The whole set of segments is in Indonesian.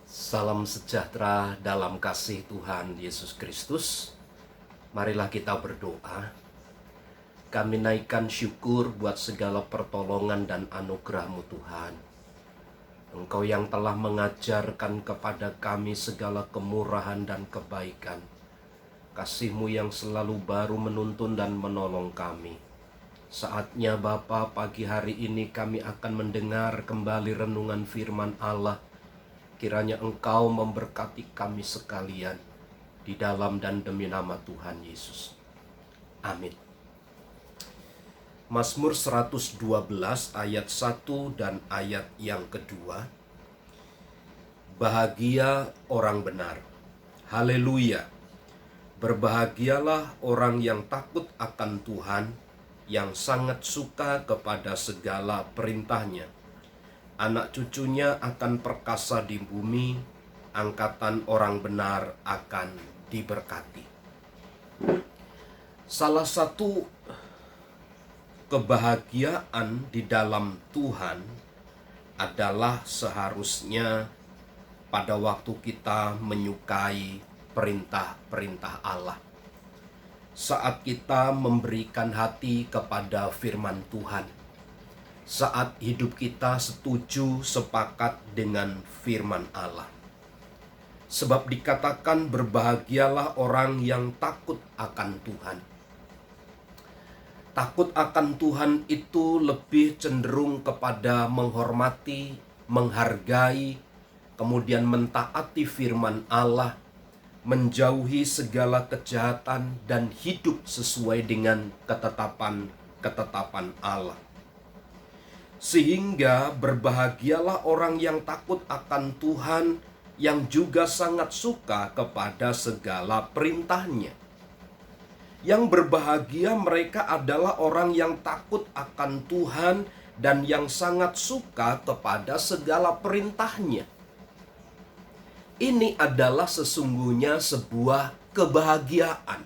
Salam sejahtera dalam kasih Tuhan Yesus Kristus. Marilah kita berdoa. Kami naikkan syukur buat segala pertolongan dan anugerah-Mu Tuhan. Engkau yang telah mengajarkan kepada kami segala kemurahan dan kebaikan. Kasih-Mu yang selalu baru menuntun dan menolong kami. Saatnya Bapa, pagi hari ini kami akan mendengar kembali renungan firman Allah. Kiranya Engkau memberkati kami sekalian di dalam dan demi nama Tuhan Yesus. Amin. Mazmur 112 ayat 1 dan ayat yang kedua. Bahagia orang benar. Haleluya. Berbahagialah orang yang takut akan Tuhan, yang sangat suka kepada segala perintahnya. Anak cucunya akan perkasa di bumi, angkatan orang benar akan diberkati. Salah satu kebahagiaan di dalam Tuhan adalah seharusnya pada waktu kita menyukai perintah-perintah Allah. Saat kita memberikan hati kepada firman Tuhan. Saat hidup kita setuju, sepakat dengan firman Allah. Sebab dikatakan berbahagialah orang yang takut akan Tuhan. Takut akan Tuhan itu lebih cenderung kepada menghormati, menghargai, kemudian mentaati firman Allah, menjauhi segala kejahatan dan hidup sesuai dengan ketetapan Allah. Sehingga berbahagialah orang yang takut akan Tuhan, yang juga sangat suka kepada segala perintahnya. Yang berbahagia mereka adalah orang yang takut akan Tuhan dan yang sangat suka kepada segala perintahnya. Ini adalah sesungguhnya sebuah kebahagiaan,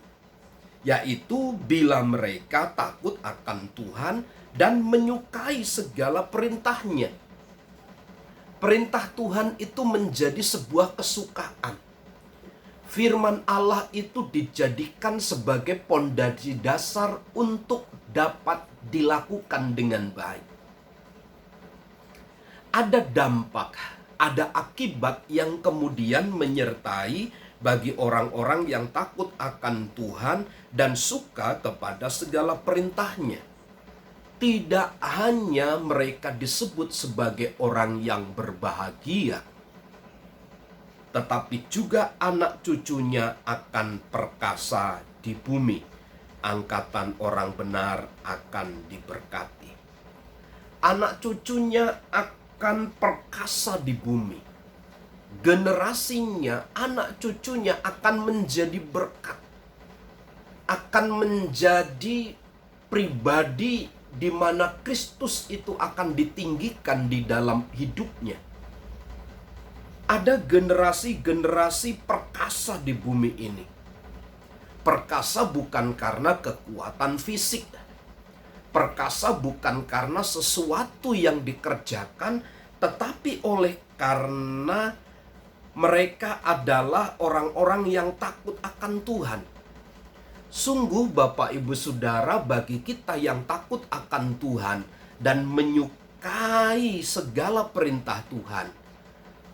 yaitu bila mereka takut akan Tuhan dan menyukai segala perintahnya. Perintah Tuhan itu menjadi sebuah kesukaan. Firman Allah itu dijadikan sebagai pondasi dasar untuk dapat dilakukan dengan baik. Ada dampak, ada akibat yang kemudian menyertai bagi orang-orang yang takut akan Tuhan dan suka kepada segala perintahnya. Tidak hanya mereka disebut sebagai orang yang berbahagia, tetapi juga anak cucunya akan perkasa di bumi. Angkatan orang benar akan diberkati. Anak cucunya akan perkasa di bumi. Generasinya, anak cucunya akan menjadi berkat. Akan menjadi pribadi di mana Kristus itu akan ditinggikan di dalam hidupnya. Ada generasi-generasi perkasa di bumi ini. Perkasa bukan karena kekuatan fisik. Perkasa bukan karena sesuatu yang dikerjakan, tetapi oleh karena mereka adalah orang-orang yang takut akan Tuhan. Sungguh Bapak Ibu Saudara, bagi kita yang takut akan Tuhan dan menyukai segala perintah Tuhan,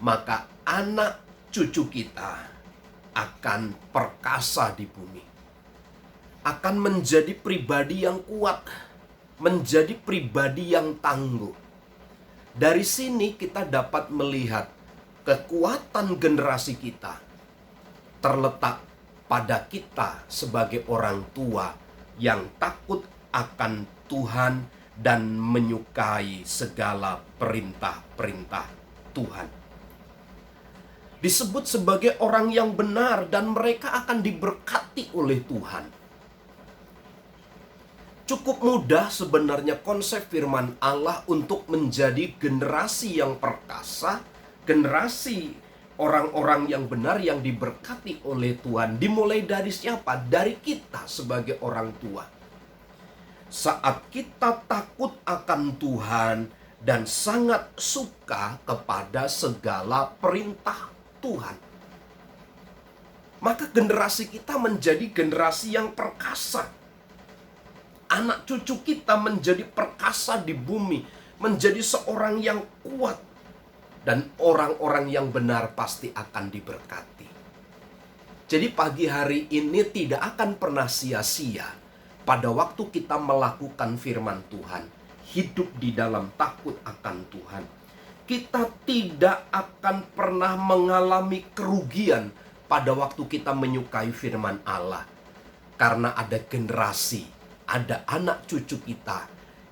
maka anak cucu kita akan perkasa di bumi. Akan menjadi pribadi yang kuat, menjadi pribadi yang tangguh. Dari sini kita dapat melihat kekuatan generasi kita terletak pada kita sebagai orang tua yang takut akan Tuhan dan menyukai segala perintah-perintah Tuhan. Disebut sebagai orang yang benar dan mereka akan diberkati oleh Tuhan. Cukup mudah sebenarnya konsep firman Allah untuk menjadi generasi yang perkasa, generasi orang-orang yang benar yang diberkati oleh Tuhan. Dimulai dari siapa? Dari kita sebagai orang tua. Saat kita takut akan Tuhan dan sangat suka kepada segala perintah Tuhan, maka generasi kita menjadi generasi yang perkasa. Anak cucu kita menjadi perkasa di bumi, menjadi seorang yang kuat, dan orang-orang yang benar pasti akan diberkati. Jadi pagi hari ini tidak akan pernah sia-sia pada waktu kita melakukan firman Tuhan, hidup di dalam takut akan Tuhan. Kita tidak akan pernah mengalami kerugian pada waktu kita menyukai firman Allah. Karena ada generasi, ada anak cucu kita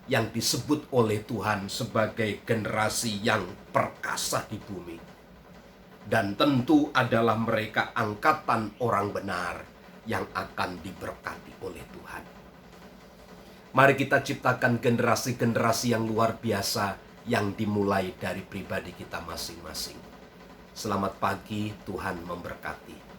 yang disebut oleh Tuhan sebagai generasi yang perkasa di bumi. Dan tentu adalah mereka angkatan orang benar yang akan diberkati oleh Tuhan. Mari kita ciptakan generasi-generasi yang luar biasa yang dimulai dari pribadi kita masing-masing. Selamat pagi, Tuhan memberkati.